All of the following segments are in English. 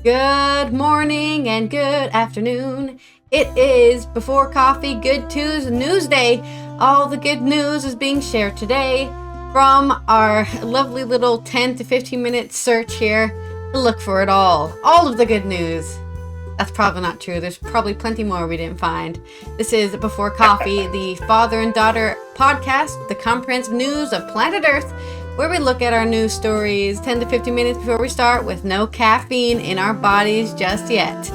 Good morning and good afternoon. It is Before Coffee Good News Day. All the good news is being shared today from our lovely little 10 to 15 minute search here to look for it all of the good news. That's probably not true. There's probably plenty more we didn't find. This is Before Coffee, the father and daughter podcast, the comprehensive news of planet Earth, where we look at our news stories 10 to 15 minutes before we start with no caffeine in our bodies just yet.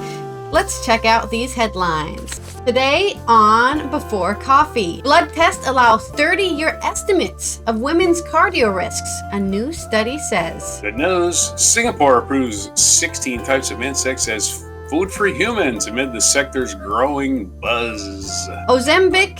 Let's check out these headlines. Today on Before Coffee, blood tests allow 30-year estimates of women's cardio risks, a new study says. Good news, Singapore approves 16 types of insects as food for humans amid the sector's growing buzz. Ozempic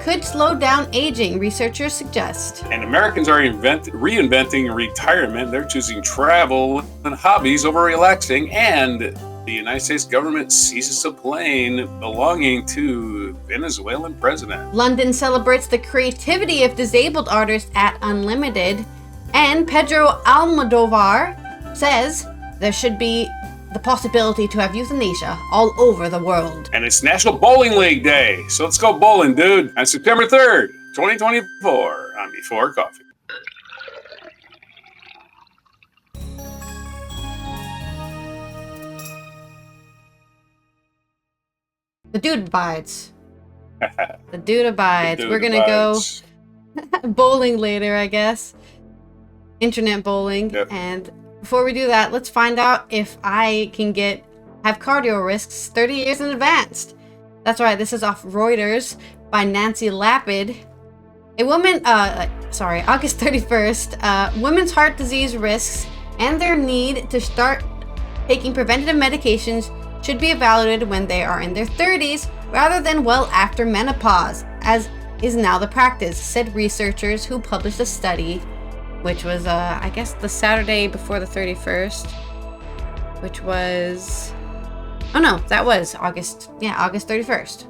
could slow down aging, researchers suggest. And Americans are reinventing retirement. They're choosing travel and hobbies over relaxing. And the United States government seizes a plane belonging to Venezuelan President. London celebrates the creativity of disabled artists at Unlimited. And Pedro Almodovar says there should be the possibility to have euthanasia all over the world. And it's National Bowling League Day, so let's go bowling, dude. On September 3rd, 2024, on Before Coffee. The dude abides. The dude abides. We're gonna go bowling later, I guess. Internet bowling. Yep. And before we do that, let's find out if I can have cardio risks 30 years in advance. That's right, this is off Reuters by Nancy Lapid. August 31st, women's heart disease risks and their need to start taking preventative medications should be evaluated when they are in their 30s rather than well after menopause, as is now the practice, said researchers who published a study which was, I guess, the Saturday before the 31st, which was, that was August 31st.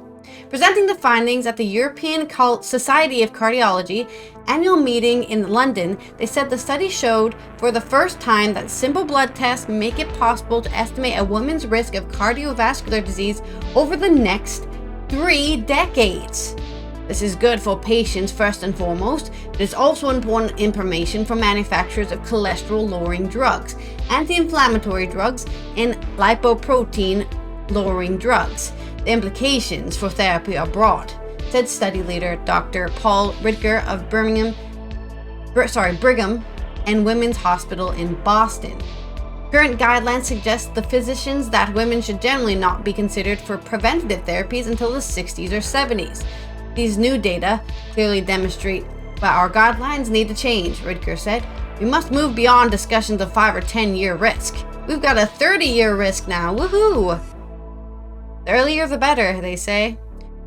Presenting the findings at the European Society of Cardiology annual meeting in London, they said the study showed for the first time that simple blood tests make it possible to estimate a woman's risk of cardiovascular disease over the next 3 decades. This is good for patients first and foremost, but it's also important information for manufacturers of cholesterol-lowering drugs, anti-inflammatory drugs, and lipoprotein-lowering drugs. The implications for therapy are broad, said study leader Dr. Paul Ridker of Brigham and Women's Hospital in Boston. Current guidelines suggest the physicians that women should generally not be considered for preventative therapies until the 60s or 70s. These new data clearly demonstrate that our guidelines need to change, Ridker said. We must move beyond discussions of 5 or 10 year risk. We've got a 30-year risk now, woohoo! The earlier the better, they say.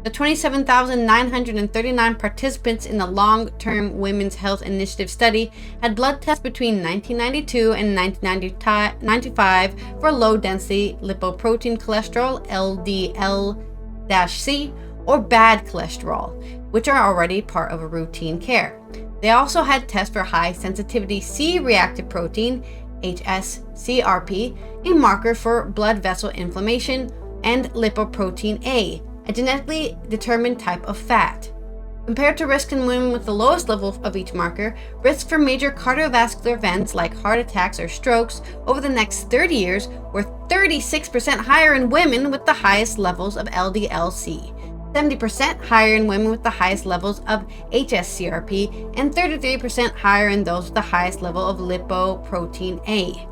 The 27,939 participants in the long-term Women's Health Initiative study had blood tests between 1992 and 1995 for low-density lipoprotein cholesterol, LDL-C, or bad cholesterol, which are already part of a routine care. They also had tests for high-sensitivity C-reactive protein, HSCRP, a marker for blood vessel inflammation, and lipoprotein A, a genetically determined type of fat. Compared to risk in women with the lowest level of each marker, risk for major cardiovascular events like heart attacks or strokes over the next 30 years were 36% higher in women with the highest levels of LDL-C, 70% higher in women with the highest levels of HSCRP, and 33% higher in those with the highest level of lipoprotein A.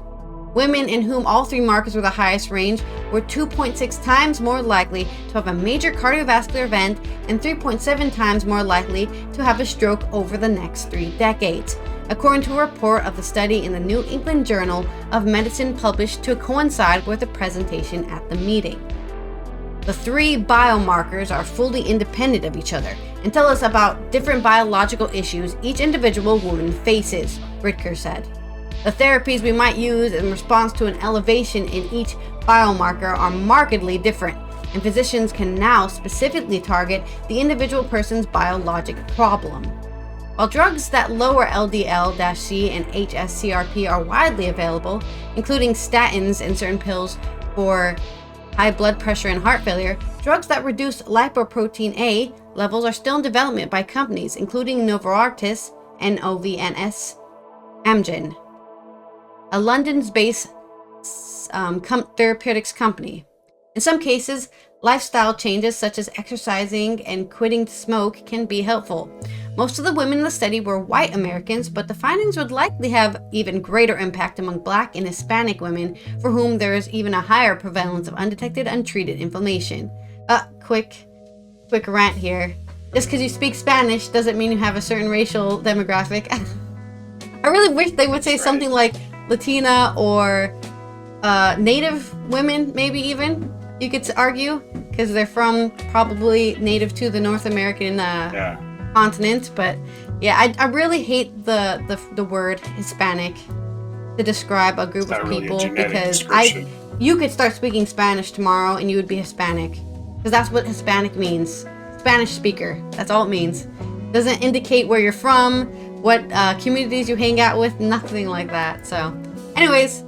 Women in whom all 3 markers were the highest range were 2.6 times more likely to have a major cardiovascular event and 3.7 times more likely to have a stroke over the next 3 decades, according to a report of the study in the New England Journal of Medicine published to coincide with the presentation at the meeting. The 3 biomarkers are fully independent of each other and tell us about different biological issues each individual woman faces, Ridker said. The therapies we might use in response to an elevation in each biomarker are markedly different, and physicians can now specifically target the individual person's biologic problem. While drugs that lower LDL-C and hsCRP are widely available, including statins and certain pills for high blood pressure and heart failure, drugs that reduce lipoprotein A levels are still in development by companies, including Novartis and NOVNS, Amgen, a London-based therapeutics company. In some cases, lifestyle changes such as exercising and quitting to smoke can be helpful. Most of the women in the study were white Americans, but the findings would likely have even greater impact among Black and Hispanic women, for whom there is even a higher prevalence of undetected, untreated inflammation. Quick rant here. Just because you speak Spanish doesn't mean you have a certain racial demographic. I really wish they would say something like Latina or Native women, maybe even, you could argue, because they're from probably native to the North American continent. But yeah, I really hate the word Hispanic to describe a group of people, because you could start speaking Spanish tomorrow and you would be Hispanic, because that's what Hispanic means. Spanish speaker. That's all it means. Doesn't indicate where you're from, what communities you hang out with, nothing like that. So, anyways,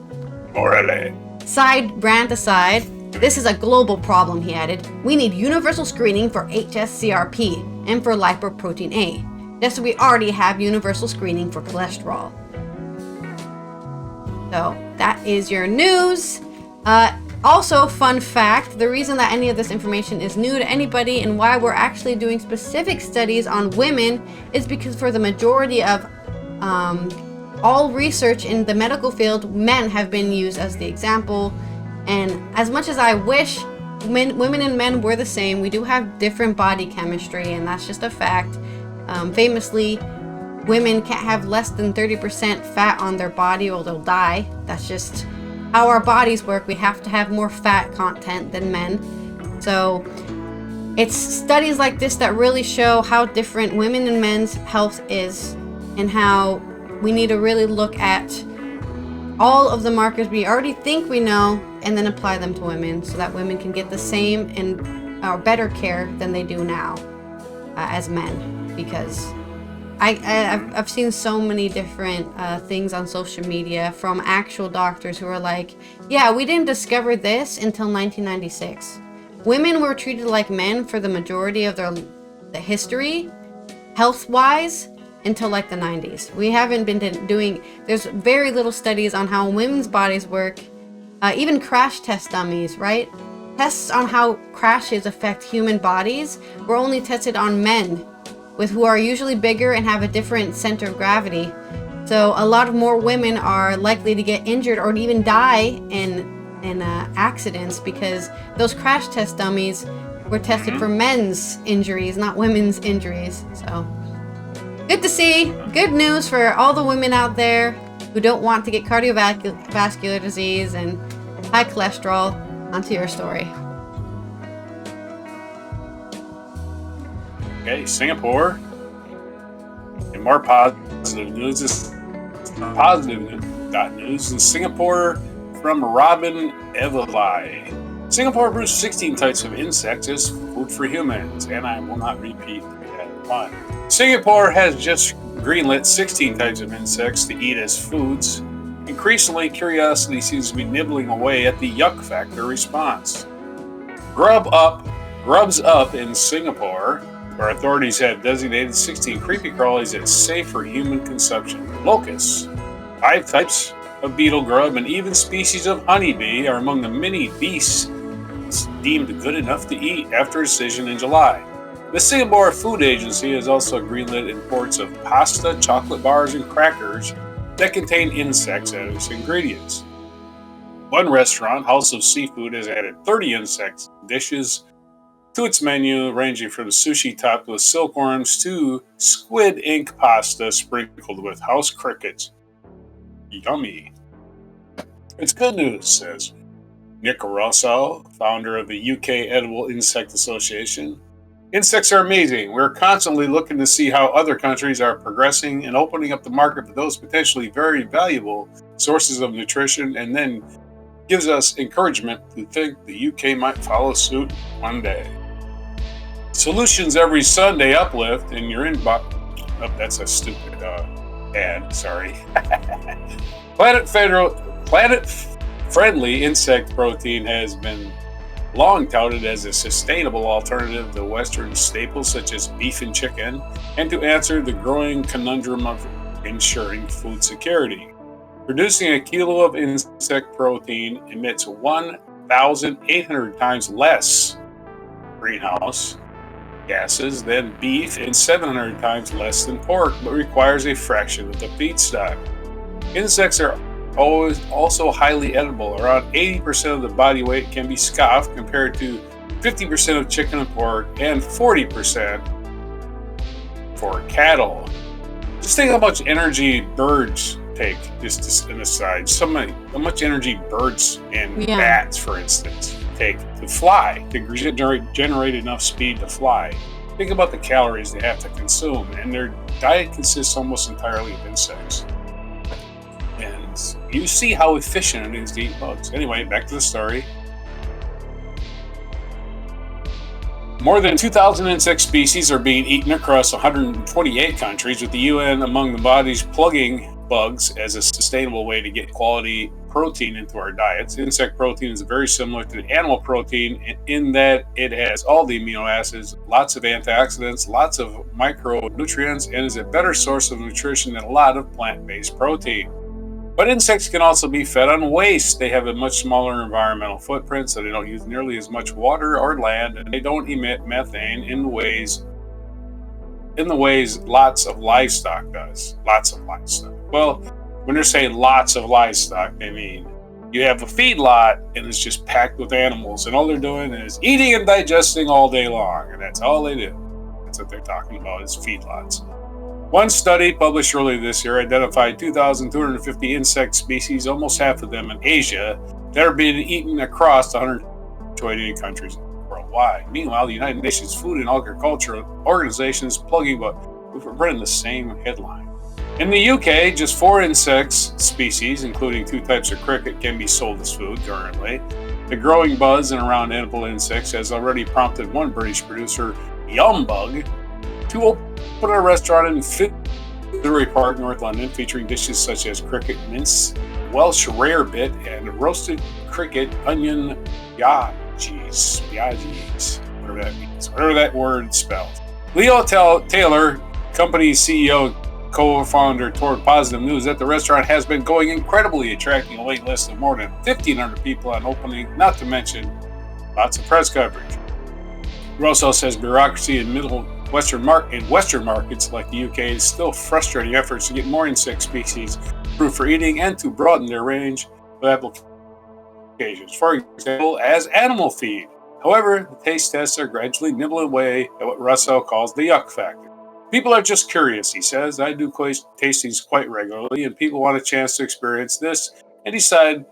side rant aside, this is a global problem, he added. We need universal screening for hsCRP and for lipoprotein A, just as we already have universal screening for cholesterol. So that is your news. Also, fun fact, the reason that any of this information is new to anybody and why we're actually doing specific studies on women is because for the majority of all research in the medical field, men have been used as the example. And as much as I wish women and men were the same, we do have different body chemistry, and that's just a fact. Famously, women can't have less than 30% fat on their body or they'll die. That's just how our bodies work. We have to have more fat content than men. So it's studies like this that really show how different women and men's health is, and how we need to really look at all of the markers we already think we know and then apply them to women, so that women can get the same and better care than they do now as men. Because I've seen so many different things on social media from actual doctors who are like, yeah, we didn't discover this until 1996. Women were treated like men for the majority of the history, health-wise, until like the 90s. We haven't been doing, there's very little studies on how women's bodies work, even crash test dummies, right? Tests on how crashes affect human bodies were only tested on men, who are usually bigger and have a different center of gravity. So a lot of more women are likely to get injured or even die in accidents, because those crash test dummies were tested for men's injuries, not women's injuries. So good to see. Good news for all the women out there who don't want to get cardiovascular disease and high cholesterol. Onto your story. Okay, Singapore. And more positive news is news in Singapore from Rog and Ally. Singapore brews 16 types of insects as food for humans, and I will not repeat that one. Singapore has just greenlit 16 types of insects to eat as foods. Increasingly, curiosity seems to be nibbling away at the yuck factor response. Grubs up in Singapore, where authorities have designated 16 creepy crawlies as safe for human consumption. Locusts, 5 types of beetle grub, and even species of honeybee are among the many beasts deemed good enough to eat after a decision in July. The Singapore Food Agency has also greenlit imports of pasta, chocolate bars, and crackers that contain insects as ingredients. One restaurant, House of Seafood, has added 30 insect dishes to its menu, ranging from sushi topped with silkworms to squid ink pasta sprinkled with house crickets. Yummy. It's good news, says Nick Russell, founder of the UK Edible Insect Association. Insects are amazing. We're constantly looking to see how other countries are progressing and opening up the market for those potentially very valuable sources of nutrition, and then gives us encouragement to think the UK might follow suit one day. Solutions Every Sunday uplift in your inbox Oh, that's a stupid ad. Sorry. Planet-friendly insect protein has been long touted as a sustainable alternative to Western staples such as beef and chicken, and to answer the growing conundrum of ensuring food security. Producing a kilo of insect protein emits 1,800 times less greenhouse gases than beef and 700 times less than pork, but requires a fraction of the feedstock. Insects are also highly edible. Around 80% of the body weight can be scoffed, compared to 50% of chicken and pork and 40% for cattle. Just think how much energy birds take, just an aside. How much energy birds and bats, for instance, take to fly, to generate enough speed to fly. Think about the calories they have to consume, and their diet consists almost entirely of insects. And you see how efficient it is to eat bugs. Anyway, back to the story. More than 2,000 insect species are being eaten across 128 countries, with the UN among the bodies plugging bugs as a sustainable way to get quality protein into our diets. Insect protein is very similar to animal protein in that it has all the amino acids, lots of antioxidants, lots of micronutrients, and is a better source of nutrition than a lot of plant-based protein. But insects can also be fed on waste. They have a much smaller environmental footprint, so they don't use nearly as much water or land, and they don't emit methane in the ways lots of livestock does. Lots of livestock. Well, when they're saying lots of livestock, they mean you have a feedlot and it's just packed with animals, and all they're doing is eating and digesting all day long, and that's all they do. That's what they're talking about, is feedlots. One study published earlier this year identified 2,250 insect species, almost half of them in Asia, that are being eaten across 128 countries worldwide. Meanwhile, the United Nations Food and Agriculture Organization is plugging, but we're running the same headline. In the UK, just 4 insect species, including 2 types of cricket, can be sold as food currently. The growing buzz around edible insects has already prompted one British producer, Yumbug, to open a restaurant in Finsbury Park, North London, featuring dishes such as cricket mince, Welsh rarebit, and roasted cricket onion biagis, whatever that means, whatever that word spells. Leo Taylor, company's CEO, co-founder, told Positive News that the restaurant has been going incredibly, attracting a wait list of more than 1,500 people on opening, not to mention lots of press coverage. Rosso says bureaucracy in Western markets like the UK is still frustrating efforts to get more insect species approved for eating and to broaden their range of applications, for example, as animal feed. However, the taste tests are gradually nibbling away at what Russell calls the yuck factor. People are just curious, he says. I do tastings quite regularly, and people want a chance to experience this and decide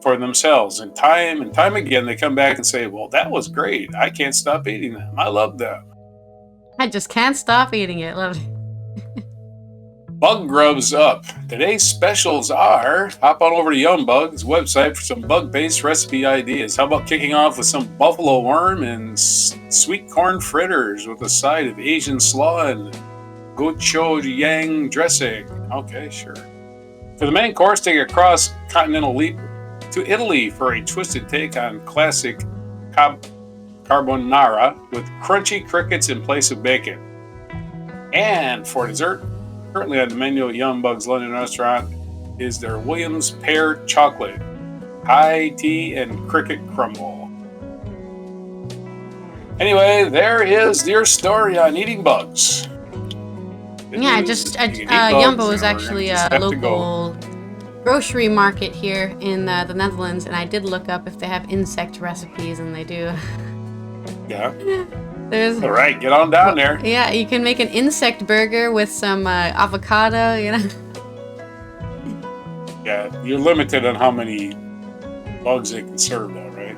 for themselves. And time again, they come back and say, well, that was great. I can't stop eating them. I love them. I just can't stop eating it. Love it. Bug grubs up. Today's specials are, hop on over to Yumbug's website for some bug-based recipe ideas. How about kicking off with some buffalo worm and sweet corn fritters with a side of Asian slaw and gochujang dressing? Okay, sure. For the main course, take a cross-continental leap to Italy for a twisted take on classic carbonara with crunchy crickets in place of bacon. And for dessert, currently on the menu at Yumbug's London restaurant, is their Williams pear chocolate, high tea, and cricket crumble. Anyway, there is your story on eating bugs. Jumbo is actually a local grocery market here in the Netherlands, and I did look up if they have insect recipes, and they do. Yeah. All right, get on down there. Yeah, you can make an insect burger with some avocado, you know. Yeah, you're limited on how many bugs they can serve, though, right?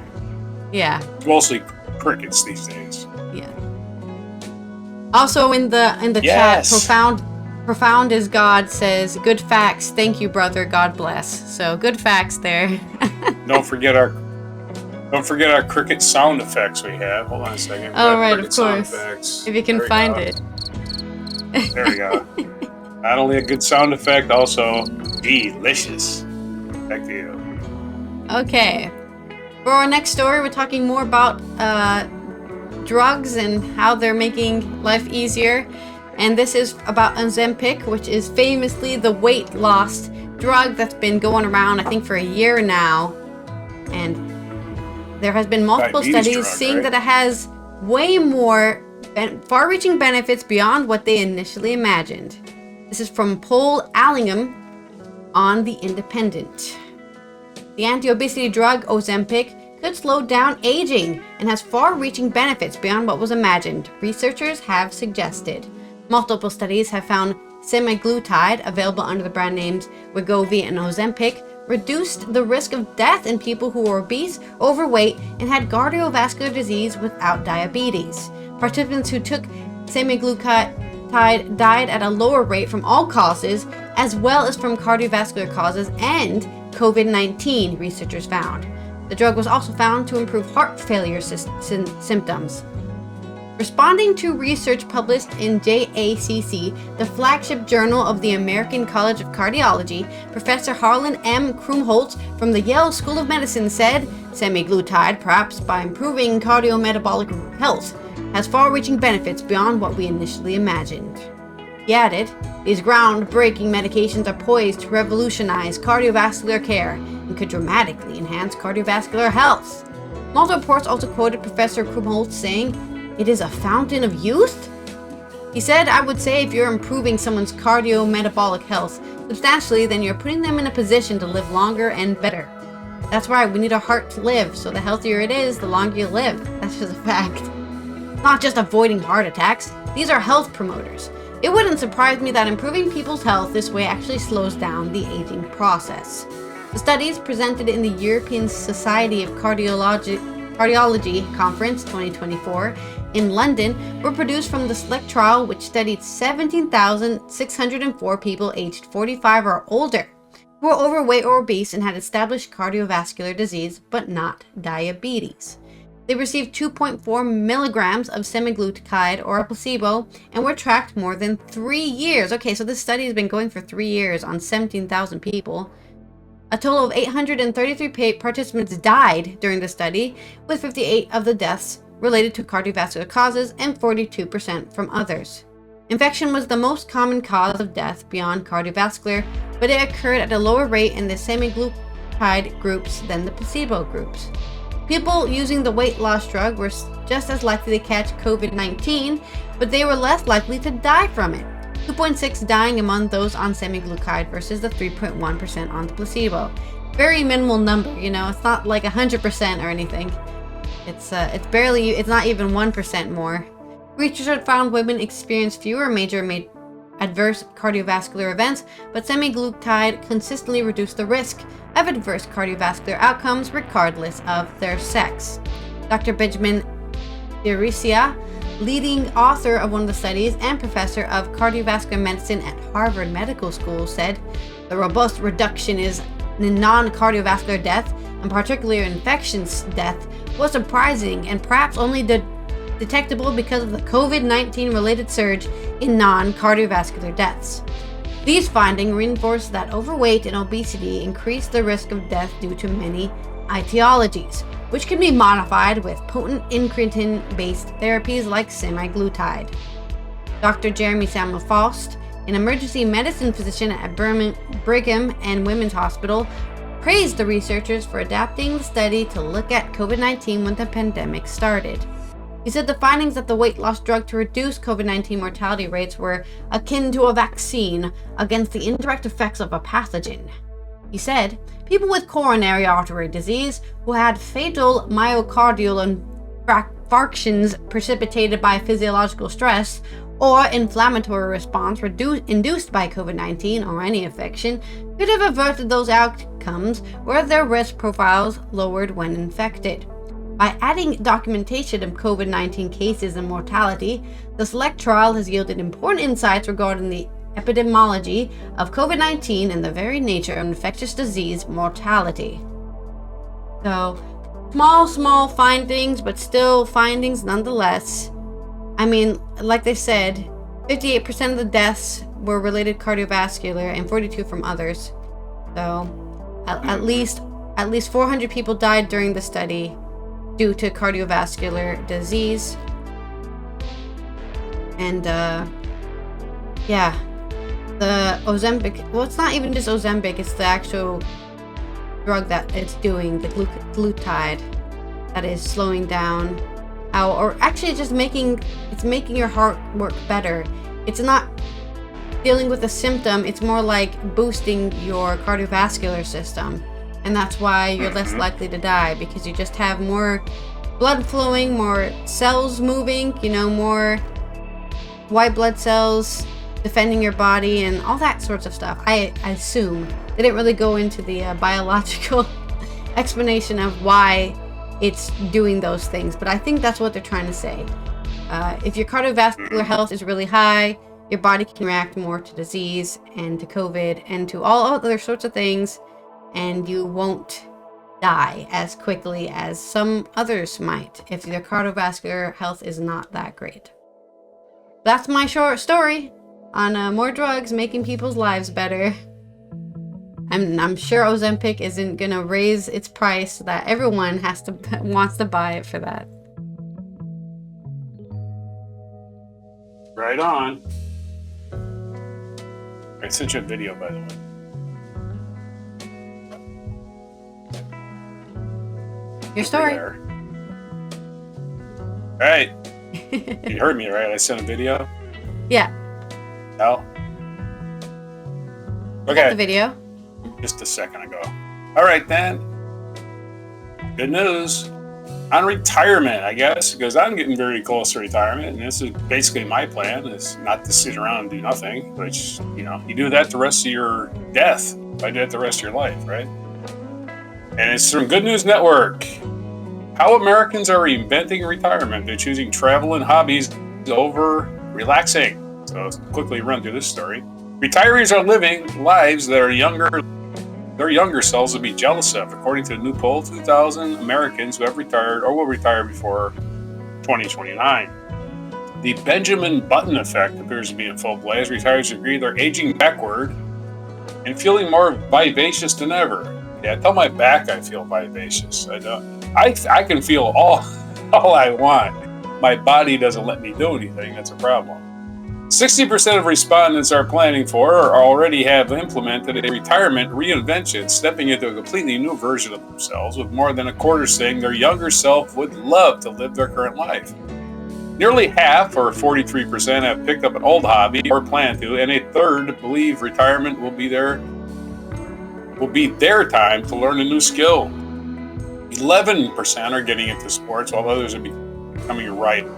Yeah. Mostly crickets these days. Yeah. Also in the chat, profound is God says, good facts. Thank you, brother. God bless. So good facts there. Don't forget our cricket sound effects we have. Hold on a second. Oh, right, of course. If you can find it. There we go. Not only a good sound effect, also delicious. Back to you. Okay. For our next story, we're talking more about drugs and how they're making life easier. And this is about Ozempic, which is famously the weight loss drug that's been going around, I think, for a year now. And there has been multiple studies seeing that it has way more far-reaching benefits beyond what they initially imagined. This is from Paul Allingham on The Independent. The anti-obesity drug Ozempic could slow down aging and has far-reaching benefits beyond what was imagined, researchers have suggested. Multiple studies have found semaglutide, available under the brand names Wegovy and Ozempic, reduced the risk of death in people who were obese, overweight, and had cardiovascular disease without diabetes. Participants who took semaglutide died at a lower rate from all causes, as well as from cardiovascular causes and COVID-19, researchers found. The drug was also found to improve heart failure symptoms. Responding to research published in JACC, the flagship journal of the American College of Cardiology, Professor Harlan M. Krumholtz from the Yale School of Medicine said, semaglutide, perhaps by improving cardiometabolic health, has far-reaching benefits beyond what we initially imagined. He added, these groundbreaking medications are poised to revolutionize cardiovascular care and could dramatically enhance cardiovascular health. Multiple reports also quoted Professor Krumholtz saying, it is a fountain of youth? He said, I would say if you're improving someone's cardiometabolic health substantially, then you're putting them in a position to live longer and better. That's right, we need our heart to live, so the healthier it is, the longer you live. That's just a fact. Not just avoiding heart attacks, these are health promoters. It wouldn't surprise me that improving people's health this way actually slows down the aging process. The studies presented in the European Society of Cardiology Conference 2024 in London were produced from the SELECT trial, which studied 17,604 people aged 45 or older who were overweight or obese and had established cardiovascular disease but not diabetes. They received 2.4 milligrams of semaglutide or a placebo and were tracked more than 3 years. Okay, so this study has been going for 3 years on 17,000 people. A total of 833 participants died during the study, with 58 of the deaths related to cardiovascular causes and 42% from others. Infection was the most common cause of death beyond cardiovascular, but it occurred at a lower rate in the semaglutide groups than the placebo groups. People using the weight loss drug were just as likely to catch COVID-19, but they were less likely to die from it. 2.6 dying among those on semaglutide versus the 3.1% on the placebo. Very minimal number, it's not like 100% or anything. It's not even 1% more. Researchers found women experienced fewer major adverse cardiovascular events, but semaglutide consistently reduced the risk of adverse cardiovascular outcomes regardless of their sex. Dr. Benjamin Dirisia, leading author of one of the studies and professor of cardiovascular medicine at Harvard Medical School, said, the robust reduction in non-cardiovascular death, and particularly infections death, was surprising and perhaps only detectable because of the COVID-19 related surge in non-cardiovascular deaths. These findings reinforce that overweight and obesity increase the risk of death due to many etiologies, which can be modified with potent incretin-based therapies like semaglutide. Dr. Jeremy Samuel Faust, an emergency medicine physician at Brigham and Women's Hospital, praised the researchers for adapting the study to look at COVID-19 when the pandemic started. He said the findings that the weight loss drug to reduce COVID-19 mortality rates were akin to a vaccine against the indirect effects of a pathogen. He said, people with coronary artery disease who had fatal myocardial infarctions precipitated by physiological stress or inflammatory response induced by COVID-19 or any infection could have averted those outcomes were their risk profiles lowered when infected. By adding documentation of COVID-19 cases and mortality, the SELECT trial has yielded important insights regarding the epidemiology of COVID-19 and the very nature of infectious disease mortality. So, small findings, but still findings nonetheless. I mean, like they said, 58% of the deaths were related cardiovascular and 42 from others. So at least 400 people died during the study due to cardiovascular disease. And yeah, the Ozempic, well, it's not even just Ozempic, it's the actual drug that it's doing, the glutide, that is slowing down or actually just making your heart work better. It's not dealing with a symptom, it's more like boosting your cardiovascular system. And that's why you're less likely to die, because you just have more blood flowing, more cells moving, more white blood cells defending your body and all that sorts of stuff. I assume they didn't really go into the biological explanation of why it's doing those things, but I think that's what they're trying to say. If your cardiovascular health is really high, your body can react more to disease and to COVID and to all other sorts of things, and you won't die as quickly as some others might if their cardiovascular health is not that great. That's my short story on more drugs making people's lives better. I'm sure Ozempic isn't gonna raise its price so that everyone wants to buy it for that. Right on. I sent you a video, by the way. Your story. Right. You heard me, right? I sent a video. Yeah. No. Okay. Got the video. Just a second ago. All right, then. Good news on retirement, I guess, because I'm getting very close to retirement, and this is basically my plan: is not to sit around and do nothing. Which you do that the rest of your death. I do that the rest of your life, right? And it's from Good News Network. How Americans are reinventing retirement. They're choosing travel and hobbies over relaxing. So let's quickly run through this story. Retirees are living lives that their younger selves will be jealous of. According to a new poll, 2,000 Americans who have retired or will retire before 2029. The Benjamin Button effect appears to be in full play as retirees agree they're aging backward and feeling more vivacious than ever. Yeah, tell my back I feel vivacious. I can feel all I want. My body doesn't let me do anything. That's a problem. 60% of respondents are planning for or already have implemented a retirement reinvention, stepping into a completely new version of themselves, with more than a quarter saying their younger self would love to live their current life. Nearly half, or 43%, have picked up an old hobby or plan to, and a third believe retirement will be their time to learn a new skill. 11% are getting into sports, while others are becoming writers.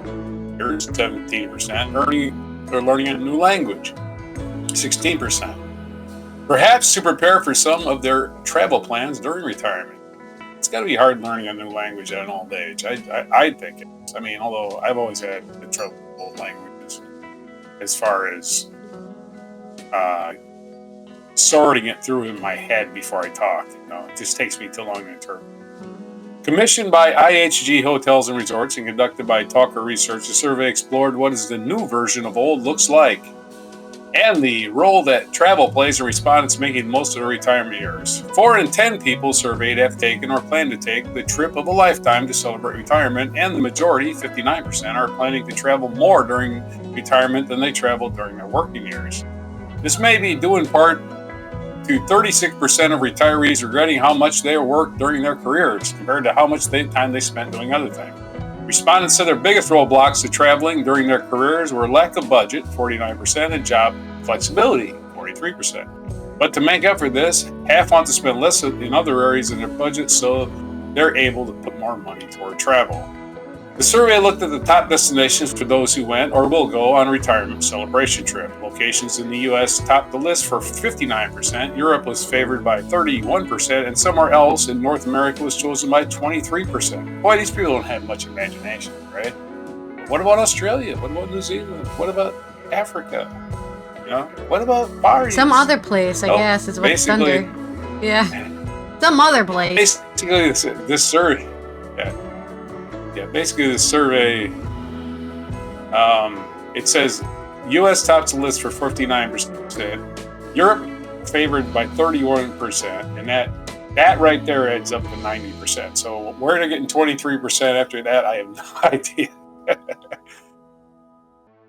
17% are learning a new language. 16%. Perhaps to prepare for some of their travel plans during retirement. It's got to be hard learning a new language at an old age. I think it is. I mean, although I've always had trouble with languages as far as sorting it through in my head before I talk. It just takes me too long to interpret. Commissioned by IHG Hotels and Resorts and conducted by Talker Research, the survey explored what is the new version of old looks like and the role that travel plays in respondents making most of their retirement years. 4 in 10 people surveyed have taken or plan to take the trip of a lifetime to celebrate retirement, and the majority, 59%, are planning to travel more during retirement than they traveled during their working years. This may be due in part to 36% of retirees regretting how much they worked during their careers compared to how much time they spent doing other things. Respondents said their biggest roadblocks to traveling during their careers were lack of budget, 49%, and job flexibility, 43%. But to make up for this, half want to spend less in other areas in their budget so they're able to put more money toward travel. The survey looked at the top destinations for those who went or will go on a retirement celebration trip. Locations in the U.S. topped the list for 59%, Europe was favored by 31%, and somewhere else in North America was chosen by 23%. Boy, these people don't have much imagination, right? What about Australia? What about New Zealand? What about Africa? What about Far East? Some other place, I guess, is what's under. Yeah. Some other place. Basically, this survey. Basically the survey, it says U.S. tops the list for 59%. Europe favored by 31%, and that right there adds up to 90%. So where they're getting 23% after that, I have no idea.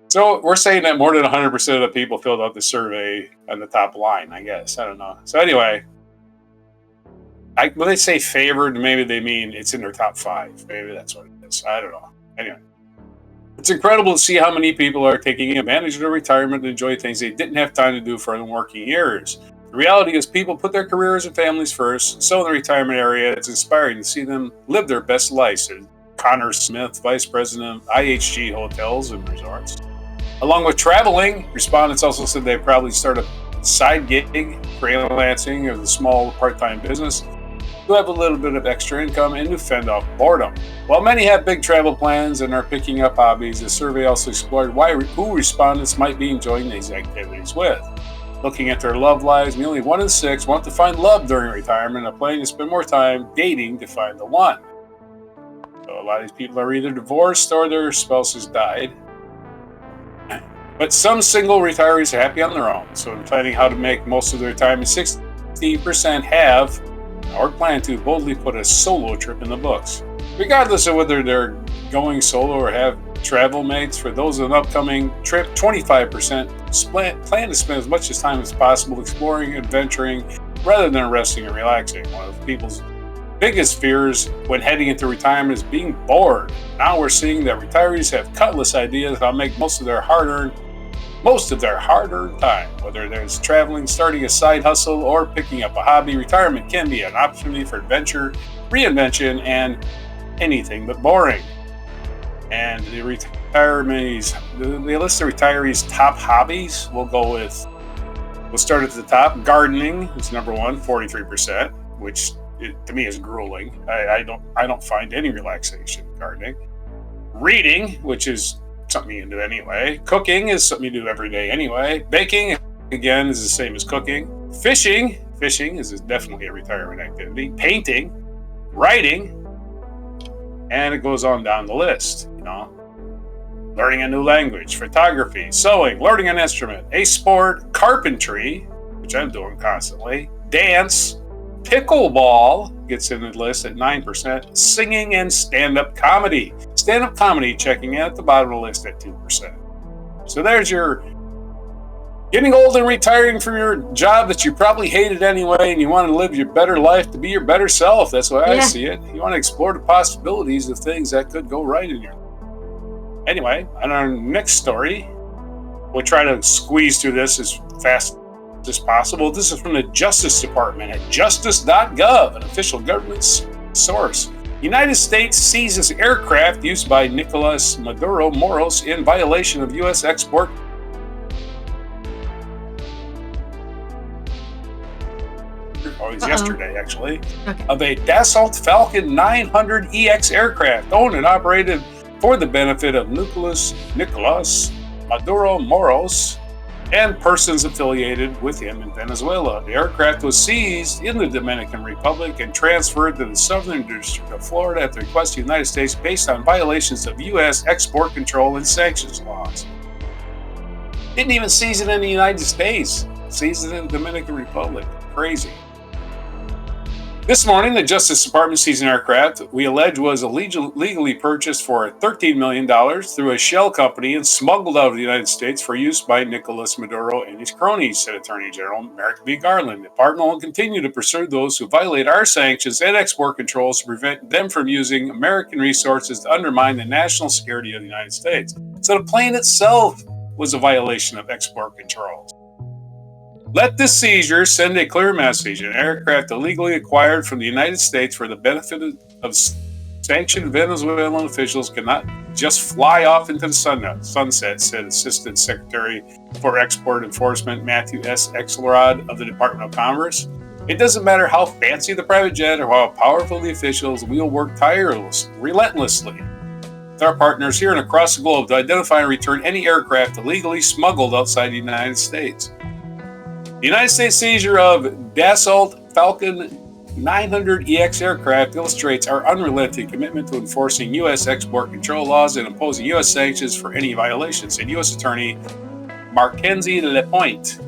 So we're saying that more than 100% of the people filled out the survey on the top line, I guess. I don't know. So anyway, when they say favored, maybe they mean it's in their top 5. Maybe that's what it is. I don't know. Anyway, it's incredible to see how many people are taking advantage of their retirement to enjoy things they didn't have time to do for their working years. The reality is people put their careers and families first. So in the retirement area, it's inspiring to see them live their best lives. Connor Smith, Vice President of IHG Hotels and Resorts. Along with traveling, respondents also said they probably start a side gig, freelancing, or the small part-time business to have a little bit of extra income and to fend off boredom. While many have big travel plans and are picking up hobbies, the survey also explored who respondents might be enjoying these activities with. Looking at their love lives, nearly 1 in 6 want to find love during retirement and are planning to spend more time dating to find the one. So a lot of these people are either divorced or their spouses died. But some single retirees are happy on their own. So in planning how to make most of their retirement, 60% have or plan to boldly put a solo trip in the books. Regardless of whether they're going solo or have travel mates, for those on an upcoming trip, 25% plan to spend as much time as possible exploring, adventuring, rather than resting and relaxing. One of people's biggest fears when heading into retirement is being bored. Now we're seeing that retirees have countless ideas of how to make most of their hard-earned time. Whether there's traveling, starting a side hustle, or picking up a hobby, retirement can be an opportunity for adventure, reinvention, and anything but boring. And the list of retirees' top hobbies, we'll start at the top. Gardening is number 1, 43%, which to me is grueling. I don't find any relaxation in gardening. Reading, which is something you can do anyway. Cooking is something you do every day anyway. Baking, again, is the same as cooking. Fishing is definitely a retirement activity. Painting, writing, and it goes on down the list. Learning a new language, photography, sewing, learning an instrument, a sport, carpentry, which I'm doing constantly, dance, pickleball gets in the list at 9%, singing, and stand-up comedy. Stand-up comedy checking in at the bottom of the list at 2%. So there's your getting old and retiring from your job that you probably hated anyway, and you want to live your better life to be your better self. That's the way I see it. You want to explore the possibilities of things that could go right in your life. Anyway, on our next story, we'll try to squeeze through this as fast as possible. This is from the Justice Department at justice.gov, an official government source. United States seizes aircraft used by Nicolas Maduro Moros in violation of U.S. export. Yesterday, actually, of a Dassault Falcon 900 EX aircraft owned and operated for the benefit of Nicolas Maduro Moros and persons affiliated with him in Venezuela. The aircraft was seized in the Dominican Republic and transferred to the Southern District of Florida at the request of the United States based on violations of U.S. export control and sanctions laws. Didn't even seize it in the United States. Seized it in the Dominican Republic. Crazy. This morning, the Justice Department seized an aircraft we allege was illegally purchased for $13 million through a shell company and smuggled out of the United States for use by Nicolas Maduro and his cronies, said Attorney General Merrick B. Garland. The department will continue to pursue those who violate our sanctions and export controls to prevent them from using American resources to undermine the national security of the United States. So the plane itself was a violation of export controls. Let this seizure send a clear message. An aircraft illegally acquired from the United States for the benefit of sanctioned Venezuelan officials cannot just fly off into the sunset, said Assistant Secretary for Export Enforcement Matthew S. Axelrod of the Department of Commerce. It doesn't matter how fancy the private jet or how powerful the officials, we will work relentlessly with our partners here and across the globe to identify and return any aircraft illegally smuggled outside the United States. The United States seizure of Dassault Falcon 900 EX aircraft illustrates our unrelenting commitment to enforcing U.S. export control laws and imposing U.S. sanctions for any violations, said U.S. Attorney Mackenzie LaPointe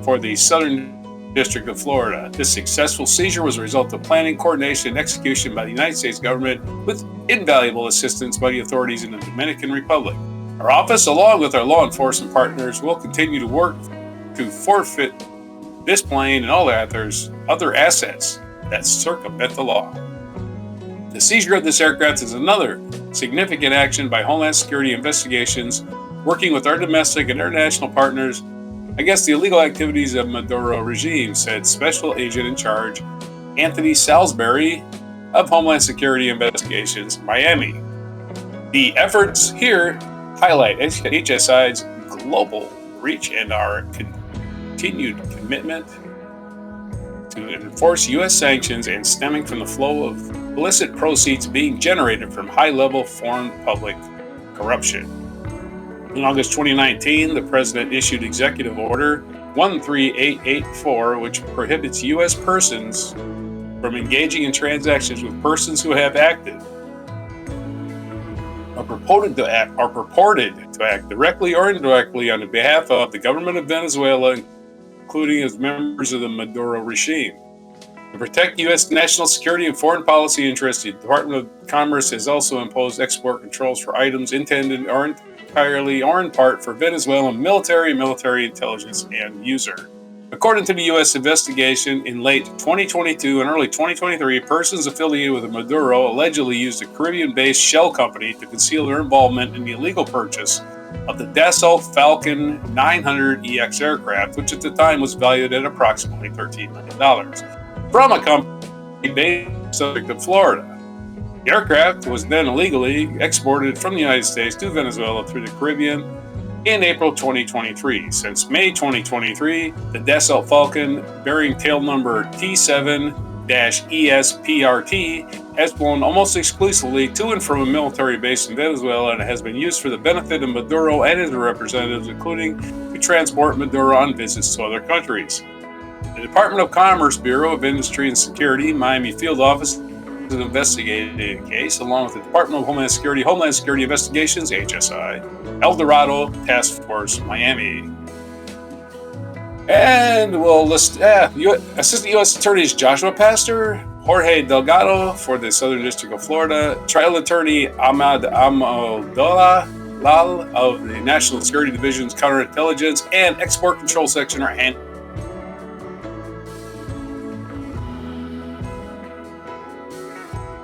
for the Southern District of Florida. This successful seizure was a result of planning, coordination, and execution by the United States government with invaluable assistance by the authorities in the Dominican Republic. Our office, along with our law enforcement partners, will continue to work to forfeit this plane and all other assets that circumvent the law. The seizure of this aircraft is another significant action by Homeland Security investigations, working with our domestic and international partners against the illegal activities of Maduro regime, said Special Agent in Charge Anthony Salisbury of Homeland Security Investigations, Miami. The efforts here highlight HSI's global reach and our continued commitment to enforce U.S. sanctions and stemming from the flow of illicit proceeds being generated from high-level foreign public corruption. In August 2019, the President issued Executive Order 13884, which prohibits U.S. persons from engaging in transactions with persons who have acted or purported to act directly or indirectly on behalf of the government of Venezuela, including as members of the Maduro regime. To protect U.S. national security and foreign policy interests, the Department of Commerce has also imposed export controls for items intended or entirely or in part for Venezuelan military intelligence and user. According to the U.S. investigation, in late 2022 and early 2023, persons affiliated with Maduro allegedly used a Caribbean-based shell company to conceal their involvement in the illegal purchase of the Dassault Falcon 900EX aircraft, which at the time was valued at approximately $13 million, from a company based in the District of Florida. The aircraft was then illegally exported from the United States to Venezuela through the Caribbean in April 2023. Since May 2023, the Dassault Falcon, bearing tail number T7-ESPRT, has flown almost exclusively to and from a military base in Venezuela and has been used for the benefit of Maduro and his representatives, including to transport Maduro on visits to other countries. The Department of Commerce Bureau of Industry and Security, Miami Field Office, is investigating the case, along with the Department of Homeland Security Investigations, HSI, El Dorado Task Force, Miami. And we'll list Assistant U.S. Attorneys Joshua Pastor, Jorge Delgado for the Southern District of Florida, Trial Attorney Ahmad Almodovar of the National Security Division's Counterintelligence and Export Control Section are handled.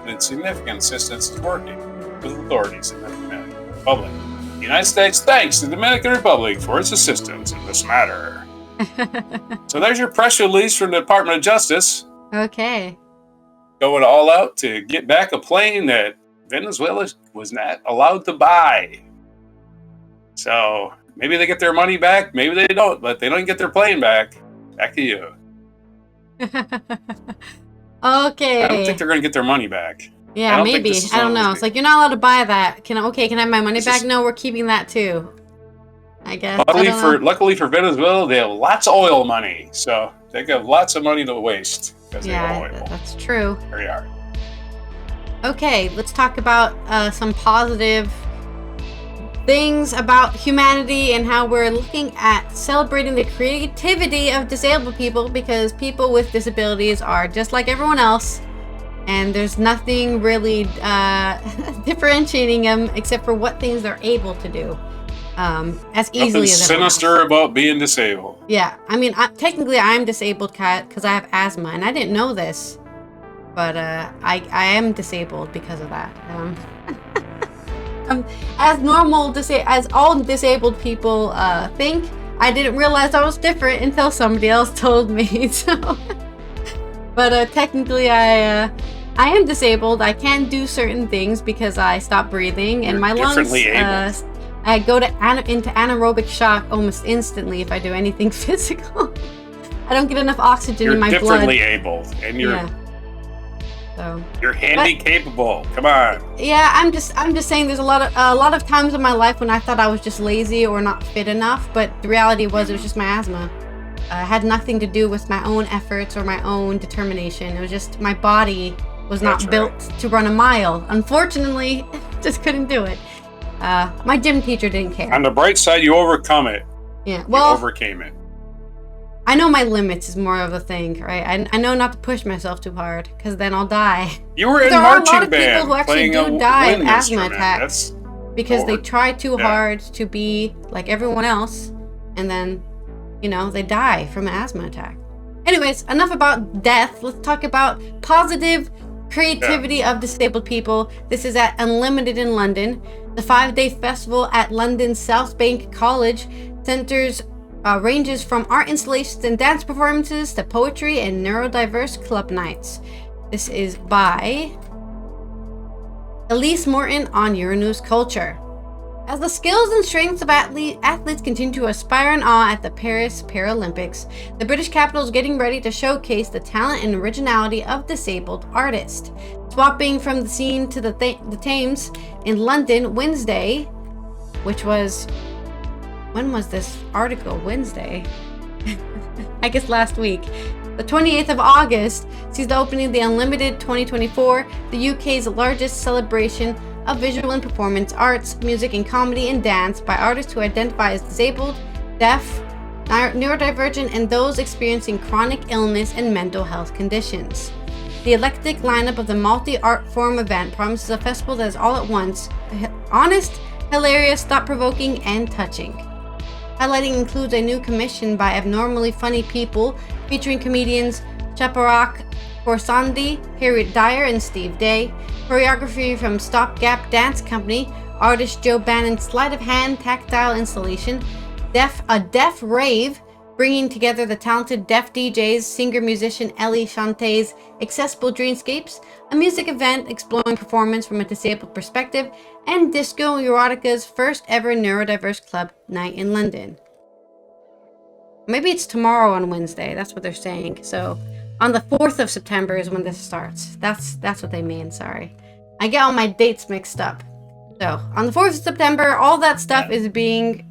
And significant assistance is working with authorities in the Dominican Republic. The United States thanks the Dominican Republic for its assistance in this matter. So there's your press release from the Department of Justice. Okay. Going all out to get back a plane that Venezuela was not allowed to buy. So maybe they get their money back, maybe they don't, but they don't get their plane back. Back to you. Okay. I don't think they're going to get their money back. Yeah, maybe. I don't know. It's like, you're not allowed to buy that. Can I have my money back? No, we're keeping that too. I guess. Luckily for Venezuela, they have lots of oil money. So they got lots of money to waste. Yeah, that's true. There you are. Okay, let's talk about some positive things about humanity and how we're looking at celebrating the creativity of disabled people, because people with disabilities are just like everyone else, and there's nothing really differentiating them except for what things they're able to do as easily as everyone else. Sinister about being disabled. Yeah, I mean, technically I'm disabled, Kat, because I have asthma, and I didn't know this, but I am disabled because of that. As all disabled people think, I didn't realize I was different until somebody else told me. So, but technically, I am disabled. I can't do certain things because I stopped breathing, and my lungs. I go into anaerobic shock almost instantly if I do anything physical. I don't get enough oxygen in my blood. You're differently abled, and you're handy capable. Come on. Yeah, I'm just saying there's a lot of times in my life when I thought I was just lazy or not fit enough, but the reality was it was just my asthma. It had nothing to do with my own efforts or my own determination. It was just my body was not built to run a mile. Unfortunately, just couldn't do it. My gym teacher didn't care. On the bright side, you overcome it. Yeah, You well, overcame it. I know my limits is more of a thing, right? I know not to push myself too hard, because then I'll die. You were in There are a lot marching of people band who actually playing do a die of wind asthma instrument. attacks because they Lord. try too Yeah. hard to be like everyone else, and then, they die from an asthma attack. Anyways, enough about death. Let's talk about positive creativity of disabled people. This is at Unlimited in London. The 5-day festival at London's South Bank College centers ranges from art installations and dance performances to poetry and neurodiverse club nights. This is by Elise Morton on Euronews Culture. As the skills and strengths of athletes continue to inspire and awe at the Paris Paralympics, the British capital is getting ready to showcase the talent and originality of disabled artists. Swapping from the scene to the Thames in London Wednesday, which was... When was this article? Wednesday? I guess last week. The 28th of August sees the opening of the Unlimited 2024, the UK's largest celebration of visual and performance arts, music and comedy and dance by artists who identify as disabled, deaf, neurodivergent, and those experiencing chronic illness and mental health conditions. The eclectic lineup of the multi-art form event promises a festival that is all at once honest, hilarious, thought-provoking, and touching. Highlighting includes a new commission by Abnormally Funny People featuring comedians Chaparak Khorsandi, Harriet Dyer, and Steve Day. Choreography from Stopgap Dance Company, artist Joe Bannon's sleight of hand tactile installation, a deaf rave, bringing together the talented deaf DJs, singer-musician Ellie Shantae's Accessible Dreamscapes, a music event exploring performance from a disabled perspective, and Disco Erotica's first ever neurodiverse club night in London. Maybe it's tomorrow on Wednesday, that's what they're saying. So on the 4th of September is when this starts. That's what they mean, sorry. I get all my dates mixed up. So on the 4th of September, all that stuff is being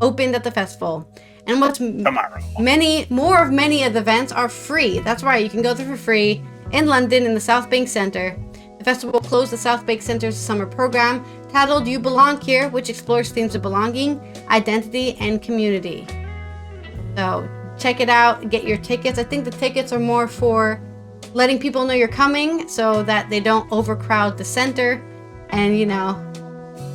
opened at the festival. And what's Tomorrow. many of the events are free. That's right, you can go there for free in London in the South Bank Centre. The festival will close the South Bank Centre's summer program titled You Belong Here, which explores themes of belonging, identity, and community. So check it out, get your tickets. I think the tickets are more for letting people know you're coming so that they don't overcrowd the center and,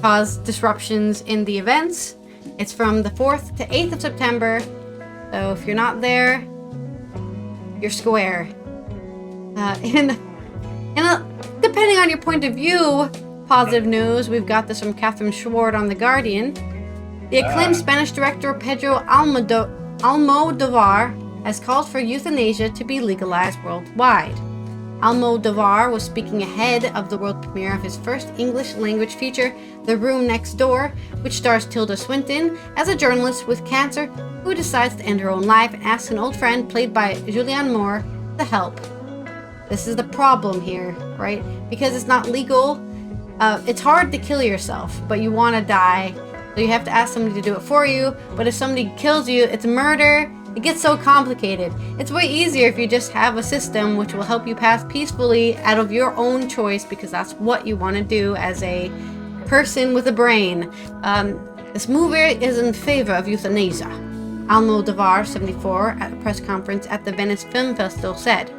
cause disruptions in the events. It's from the 4th to 8th of September. So if you're not there, you're square. Depending on your point of view, positive news, we've got this from Catherine Schwartz on The Guardian. The acclaimed Spanish director Pedro Almodovar has called for euthanasia to be legalized worldwide. Almodovar was speaking ahead of the world premiere of his first English-language feature, The Room Next Door, which stars Tilda Swinton as a journalist with cancer who decides to end her own life and asks an old friend, played by Julianne Moore, to help. This is the problem here, right? Because it's not legal. It's hard to kill yourself, but you want to die. So you have to ask somebody to do it for you. But if somebody kills you, it's murder. It gets so complicated. It's way easier if you just have a system which will help you pass peacefully out of your own choice, because that's what you want to do as a person with a brain. This movie is in favor of euthanasia. Almodovar, 74, at a press conference at the Venice Film Festival said,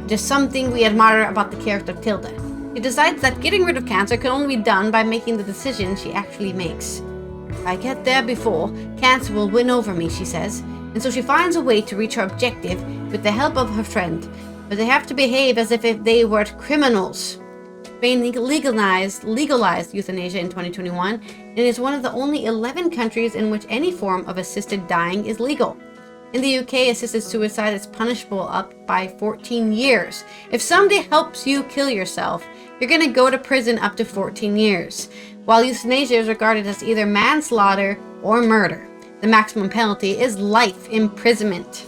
"There's something we admire about the character Tilda. She decides that getting rid of cancer can only be done by making the decision she actually makes. If I get there before, cancer will win over me," she says. And so she finds a way to reach her objective with the help of her friend, but they have to behave as if they were criminals. Spain legalized euthanasia in 2021 and is one of the only 11 countries in which any form of assisted dying is legal. In the UK, assisted suicide is punishable up by 14 years. If somebody helps you kill yourself, you're going to go to prison up to 14 years, while euthanasia is regarded as either manslaughter or murder. The maximum penalty is life imprisonment.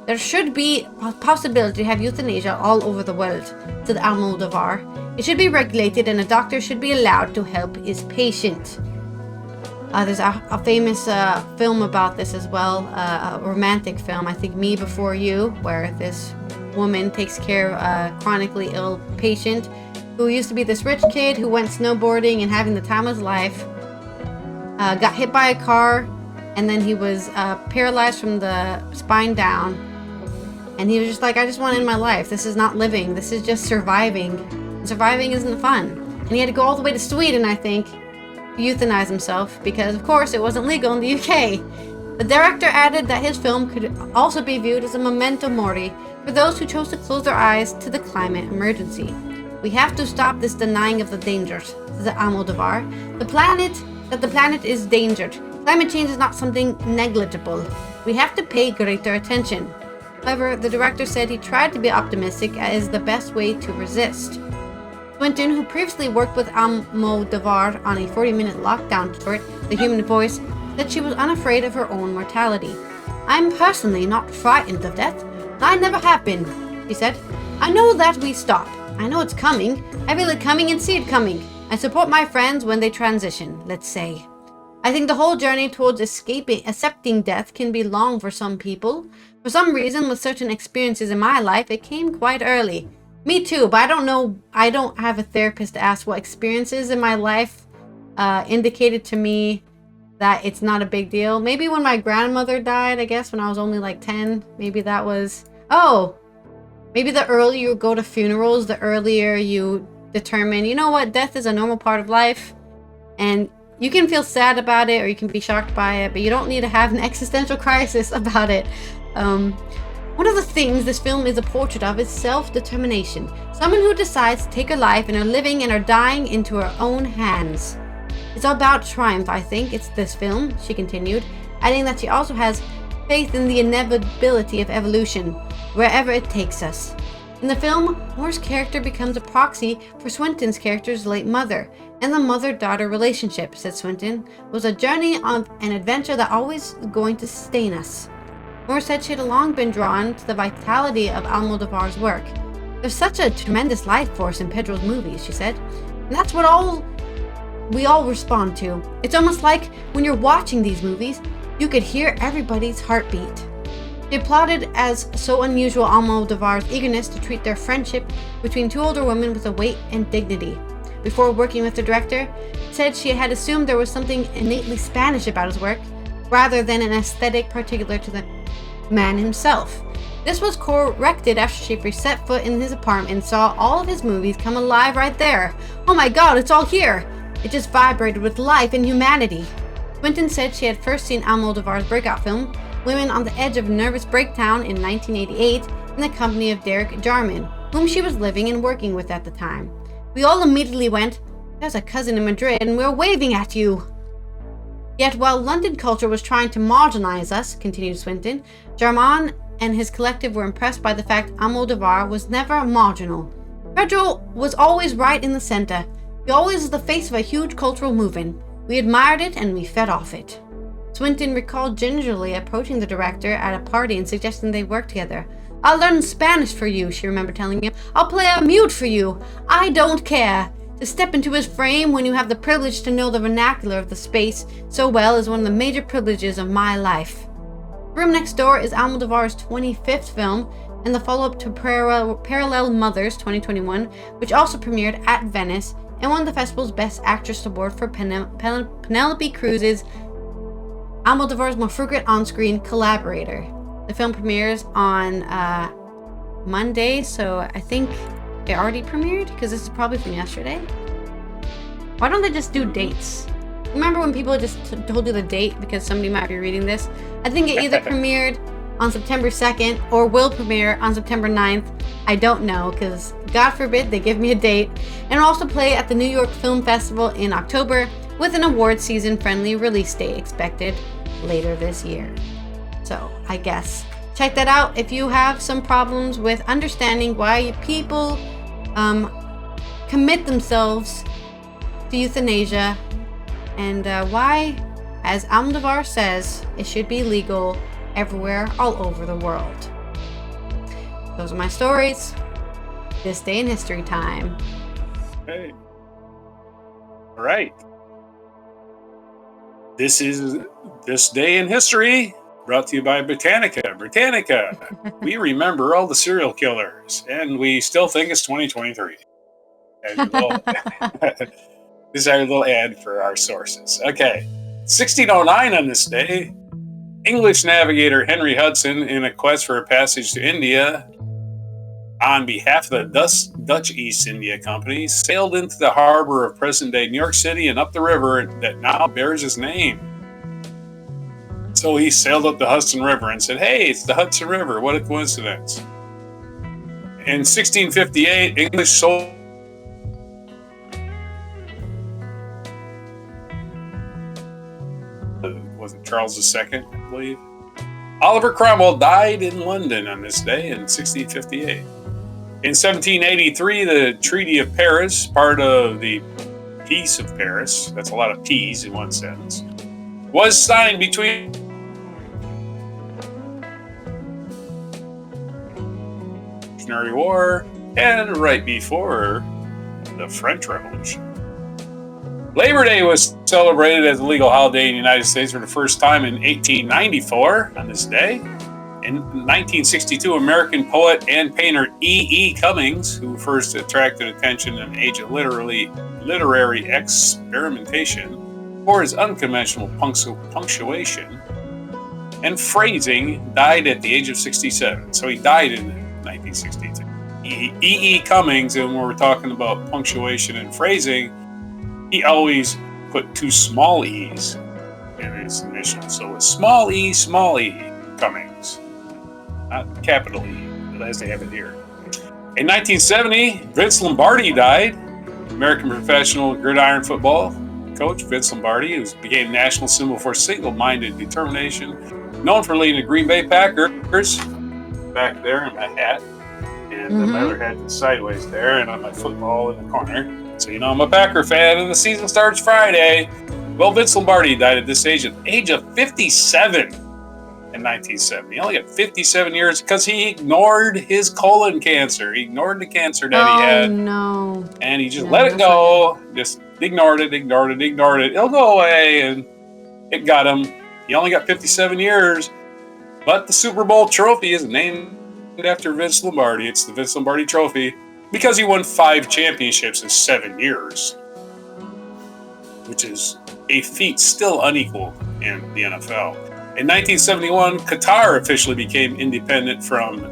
There should be a possibility to have euthanasia all over the world, said Almodovar. It should be regulated and a doctor should be allowed to help his patient. There's a famous film about this as well, a romantic film, I think Me Before You, where this woman takes care of a chronically ill patient who used to be this rich kid who went snowboarding and having the time of his life, got hit by a car, and then he was paralyzed from the spine down. And he was just like, I just want to end my life. This is not living. This is just surviving. And surviving isn't fun. And he had to go all the way to Sweden, I think, to euthanize himself because, of course, it wasn't legal in the UK. The director added that his film could also be viewed as a memento mori for those who chose to close their eyes to the climate emergency. We have to stop this denying of the dangers, said Almodovar. The planet is endangered. Climate change is not something negligible. We have to pay greater attention. However, the director said he tried to be optimistic as the best way to resist. Swinton, who previously worked with Almodovar on a 40-minute lockdown short, The Human Voice, said she was unafraid of her own mortality. I'm personally not frightened of death. I never have been, she said. I know that we stop. I know it's coming. I feel it coming and see it coming. I support my friends when they transition, let's say. I think the whole journey towards accepting death can be long for some people. For some reason, with certain experiences in my life, it came quite early. Me too, but I don't know. I don't have a therapist to ask what experiences in my life indicated to me that it's not a big deal. Maybe when my grandmother died, I guess, when I was only like 10, maybe that was... Oh, maybe the earlier you go to funerals, the earlier you determine, you know what, death is a normal part of life. And you can feel sad about it or you can be shocked by it, but you don't need to have an existential crisis about it. One of the things this film is a portrait of is self-determination. Someone who decides to take her life and are living and are dying into her own hands. It's all about triumph, I think. It's this film, she continued, adding that she also has faith in the inevitability of evolution, wherever it takes us. In the film, Moore's character becomes a proxy for Swinton's character's late mother, and the mother-daughter relationship, said Swinton, was a journey on an adventure that always going to sustain us. Moore said she had long been drawn to the vitality of Almodovar's work. There's such a tremendous life force in Pedro's movies, she said, and that's what we all respond to. It's almost like when you're watching these movies, you could hear everybody's heartbeat. She applauded as so unusual Almodovar's eagerness to treat their friendship between two older women with a weight and dignity. Before working with the director, she said she had assumed there was something innately Spanish about his work, rather than an aesthetic particular to the man himself. This was corrected after she set foot in his apartment and saw all of his movies come alive right there. Oh my god, it's all here! It just vibrated with life and humanity. Swinton said she had first seen Almodovar's breakout film, Women on the Edge of Nervous Breakdown, in 1988 in the company of Derek Jarman, whom she was living and working with at the time. We all immediately went, there's a cousin in Madrid and we're waving at you. Yet while London culture was trying to marginalize us, continued Swinton, Jarman and his collective were impressed by the fact Almodovar was never marginal. Pedro was always right in the center. He always was the face of a huge cultural movement. We admired it and we fed off it. Swinton recalled gingerly approaching the director at a party and suggesting they work together. I'll learn Spanish for you, she remembered telling him. I'll play a mute for you. I don't care. To step into his frame when you have the privilege to know the vernacular of the space so well is one of the major privileges of my life. Room Next Door is Almodovar's 25th film and the follow-up to Parallel Mothers 2021, which also premiered at Venice and won the festival's Best Actress Award for Penelope Cruz's Almodovar's more frequent on-screen collaborator. The film premieres on Monday, so I think it already premiered, because this is probably from yesterday. Why don't they just do dates? Remember when people just told you the date because somebody might be reading this? I think it either premiered on September 2nd or will premiere on September 9th. I don't know, because God forbid they give me a date. And also play at the New York Film Festival in October with an award season friendly release date expected later this year. So I guess check that out if you have some problems with understanding why people commit themselves to euthanasia and why, as Almodovar says, it should be legal everywhere all over the world. Those are my stories. This day in history time. Hey. All right. This is This Day in History, brought to you by Britannica. Britannica, we remember all the serial killers, and we still think it's 2023. This is our little ad for our sources. Okay, 1609 on this day, English navigator Henry Hudson, in a quest for a passage to India, on behalf of the Dutch East India Company, sailed into the harbor of present-day New York City and up the river that now bears his name. So he sailed up the Hudson River and said, hey, it's the Hudson River. What a coincidence. In 1658, English soldiers was it Charles II, I believe. Oliver Cromwell died in London on this day in 1658. In 1783, the Treaty of Paris, part of the Peace of Paris, that's a lot of P's in one sentence, was signed between the Revolutionary War and right before the French Revolution. Labor Day was celebrated as a legal holiday in the United States for the first time in 1894 on this day. In 1962, American poet and painter E.E. Cummings, who first attracted attention in an age of literary experimentation for his unconventional punctuation and phrasing, died at the age of 67. So he died in 1962. E.E. Cummings, and when we're talking about punctuation and phrasing, he always put two small e's in his initials. So it's small e, Cummings. Not capital E, but as they have it here. In 1970, Vince Lombardi died. American professional gridiron football coach Vince Lombardi, who became national symbol for single-minded determination, known for leading the Green Bay Packers. Back there in my hat. And my other hat is sideways there, and on my football in the corner. So you know I'm a Packer fan, and the season starts Friday. Well, Vince Lombardi died at this age, 57 in 1970. He only got 57 years because he ignored his colon cancer. He ignored the cancer that he had. Oh, no. And he just let it go. Just ignored it. It'll go away, and it got him. He only got 57 years. But the Super Bowl trophy is named after Vince Lombardi. It's the Vince Lombardi Trophy because he won 5 championships in 7 years, which is a feat still unequaled in the NFL. In 1971, Qatar officially became independent from the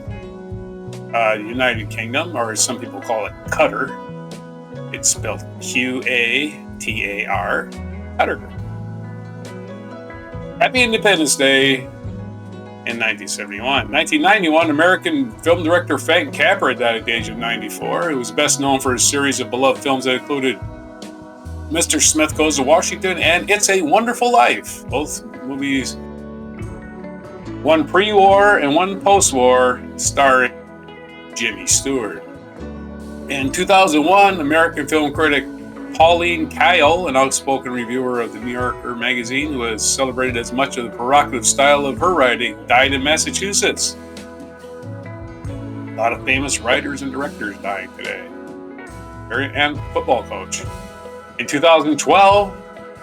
United Kingdom, or as some people call it, Qatar. It's spelled Qatar, Qatar. Happy Independence Day. In 1971. 1991, American film director Frank Capra died at the age of 94. He was best known for his series of beloved films that included Mr. Smith Goes to Washington and It's a Wonderful Life. Both movies, one pre-war and one post-war, starring Jimmy Stewart. In 2001, American film critic Pauline Kael, an outspoken reviewer of the New Yorker magazine, who has celebrated as much of the provocative style of her writing, died in Massachusetts. A lot of famous writers and directors dying today. And football coach. In 2012,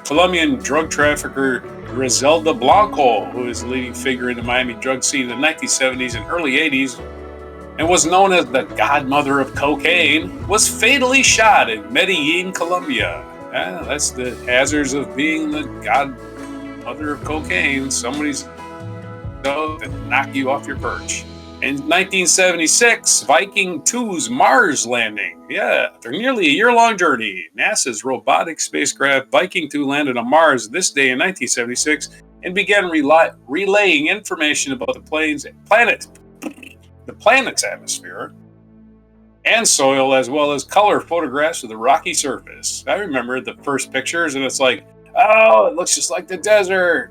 Colombian drug trafficker Griselda Blanco, who is the leading figure in the Miami drug scene in the 1970s and early 80s, and was known as the godmother of cocaine, was fatally shot in Medellin, Colombia. Yeah, that's the hazards of being the godmother of cocaine. Somebody's going to knock you off your perch. In 1976, Viking 2's Mars landing. Yeah, after nearly a year-long journey, NASA's robotic spacecraft Viking 2 landed on Mars this day in 1976 and began relaying information about the planet's atmosphere and soil, as well as color photographs of the rocky surface. I remember the first pictures, and it's like, oh, it looks just like the desert.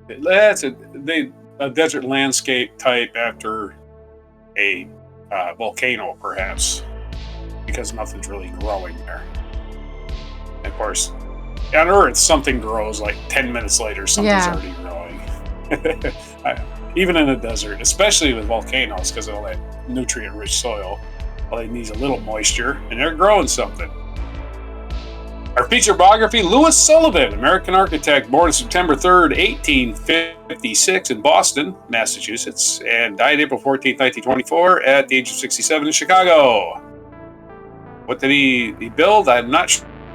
That's a desert landscape type after a volcano, perhaps, because nothing's really growing there. And of course, on Earth, something grows like 10 minutes later, something's already growing. Even in the desert, especially with volcanoes, because of all that nutrient-rich soil, all it needs a little moisture, and they're growing something. Our feature biography, Louis Sullivan, American architect, born September 3rd, 1856 in Boston, Massachusetts, and died April 14th, 1924 at the age of 67 in Chicago. What did he build? I'm not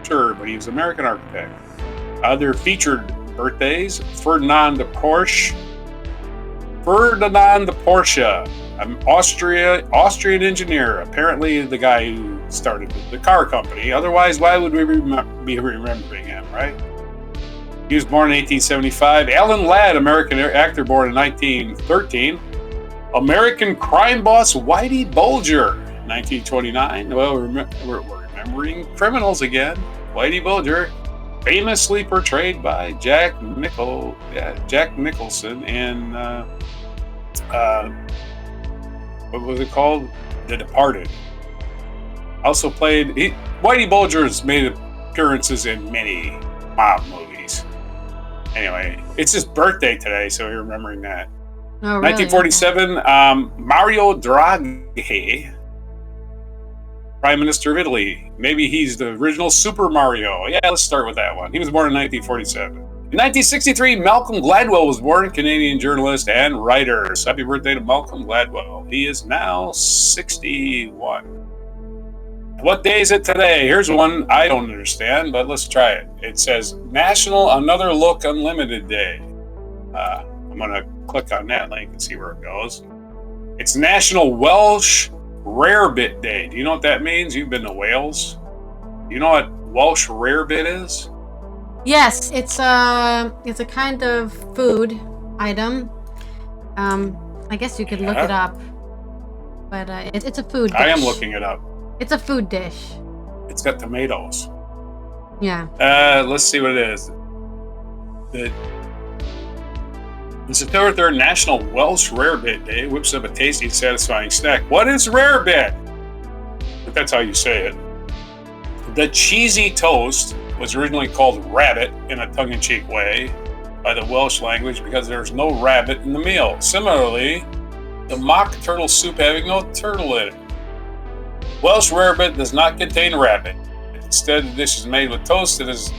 sure, but he was an American architect. Other featured birthdays. Ferdinand Porsche, an Austrian engineer, apparently the guy who started the car company. Otherwise, why would we be remembering him, right? He was born in 1875. Alan Ladd, American actor, born in 1913. American crime boss Whitey Bulger, 1929. Well, we're remembering criminals again. Whitey Bulger, famously portrayed by Jack Nicholson in what was it called? The Departed. Also played. Whitey Bulger has made appearances in many mob movies. Anyway, it's his birthday today, so we're remembering that. Oh, really? 1947, Mario Draghi, Prime Minister of Italy. Maybe he's the original Super Mario. Yeah, let's start with that one. He was born in 1947. In 1963, Malcolm Gladwell was born, Canadian journalist and writer. So happy birthday to Malcolm Gladwell. He is now 61. What day is it today? Here's one I don't understand, but let's try it. It says National Another Look Unlimited Day. I'm going to click on that link and see where it goes. It's National Welsh Rarebit Day. Do you know what that means? You've been to Wales. Do you know what Welsh Rarebit is? Yes, it's a kind of food item. I guess you could look it up, but it's a food dish. I am looking it up. It's a food dish. It's got tomatoes. Yeah. Let's see what it is. The September 3rd, National Welsh Rarebit Day whips up a tasty and satisfying snack. What is rarebit? If that's how you say it. The cheesy toast was originally called rabbit in a tongue-in-cheek way by the Welsh language because there's no rabbit in the meal. Similarly, the mock turtle soup having no turtle in it. Welsh rarebit does not contain rabbit. Instead, the dish is made with toast that is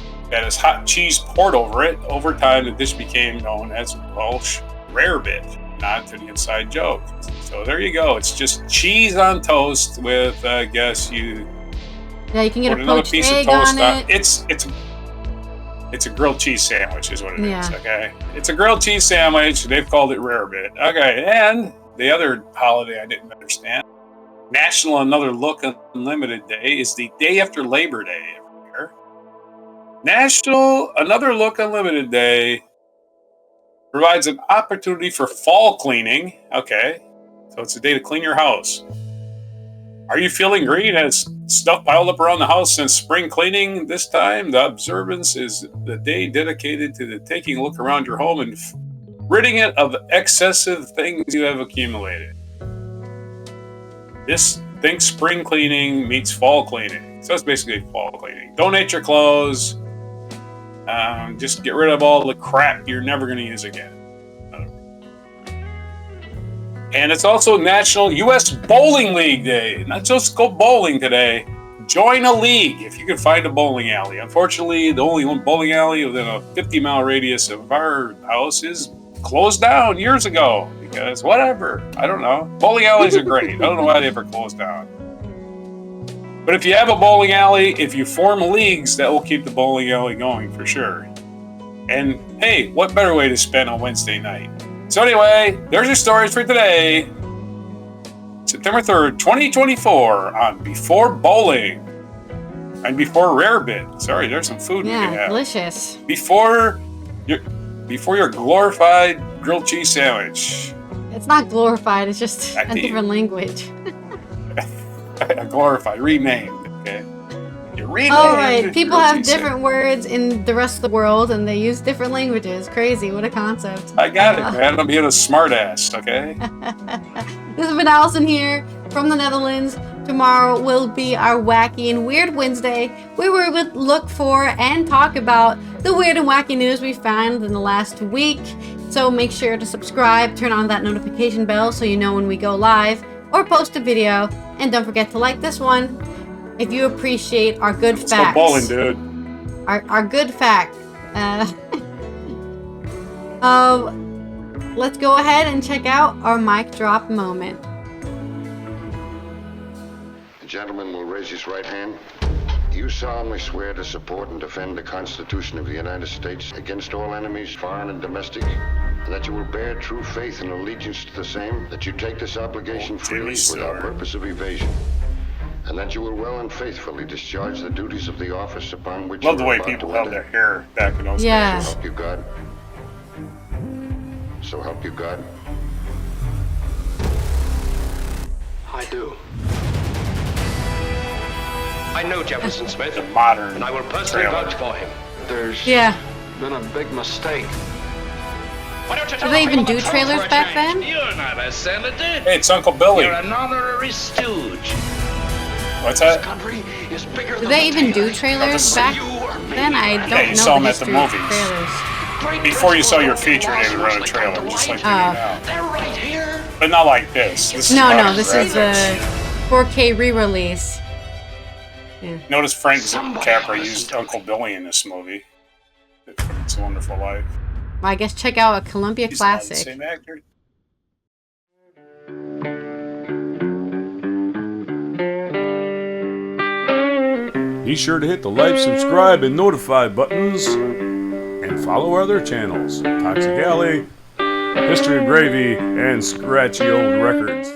hot cheese poured over it. Over time, the dish became known as Welsh rarebit, nod to the inside joke. So there you go. It's just cheese on toast with, I guess you can get a another poached piece egg of toast on it. It's a grilled cheese sandwich is what it is, okay? It's a grilled cheese sandwich. They've called it rarebit. Okay, and the other holiday I didn't understand, National Another Look Unlimited Day, is the day after Labor Day every year. National Another Look Unlimited Day provides an opportunity for fall cleaning. Okay, so it's a day to clean your house. Are you feeling green? Has stuff piled up around the house since spring cleaning this time? The observance is the day dedicated to taking a look around your home and ridding it of excessive things you have accumulated. Think spring cleaning meets fall cleaning. So it's basically fall cleaning. Donate your clothes. Just get rid of all the crap you're never going to use again. And it's also National U.S. Bowling League Day. Not just go bowling today. Join a league if you can find a bowling alley. Unfortunately, the only one bowling alley within a 50-mile radius of our house is closed down years ago. Because whatever. I don't know. Bowling alleys are great. I don't know why they ever closed down. But if you have a bowling alley, if you form leagues, that will keep the bowling alley going for sure. And hey, what better way to spend a Wednesday night? So anyway, there's your stories for today. September 3rd, 2024 on Before Bowling. And Before Rarebit. Sorry, there's some food we can have. Delicious. Before your glorified grilled cheese sandwich. It's not glorified, it's just a different language. Glorified, renamed, okay? You're renamed. All right, people have different words in the rest of the world, and they use different languages. Crazy, what a concept. I got it, man. I'm being a smartass, okay? This has been Allison here from the Netherlands. Tomorrow will be our Wacky and Weird Wednesday, where we would look for and talk about the weird and wacky news we found in the last week. So make sure to subscribe, turn on that notification bell so you know when we go live or post a video. And don't forget to like this one if you appreciate our good facts. Let's go bowling, dude. Our good fact. Let's go ahead and check out our mic drop moment. The gentleman will raise his right hand. You solemnly swear to support and defend the Constitution of the United States against all enemies, foreign and domestic, and that you will bear true faith and allegiance to the same, that you take this obligation freely without purpose of evasion, and that you will well and faithfully discharge the duties of the office upon which Love the you are way about people to held enter. their hair back in those Yeah. days. So help you God. So help you God. I do. I know Jefferson Smith, The modern and I will personally trailer. vouch for him. There's Yeah. been a big mistake. Why don't you Did they even do trailers back then? You're not a senator. Hey, it's Uncle Billy. You're an honorary stooge. What's that? Country is bigger Did than they even the do Titanic. trailers back then? I don't Yeah, you know saw the 'em at the history of movies. trailers. Before you saw your feature, they would run a trailer just like you do now. They're right here. But not like this. This is No, modern this is trailers. a 4K re-release. Yeah. Notice Frank Capra used Uncle Billy in this movie. It's a Wonderful Life. Well, I guess check out a Columbia He's not the classic. same actor. Be sure to hit the like, subscribe, and notify buttons, and follow our other channels, Toxic Alley, History of Gravy, and Scratchy Old Records.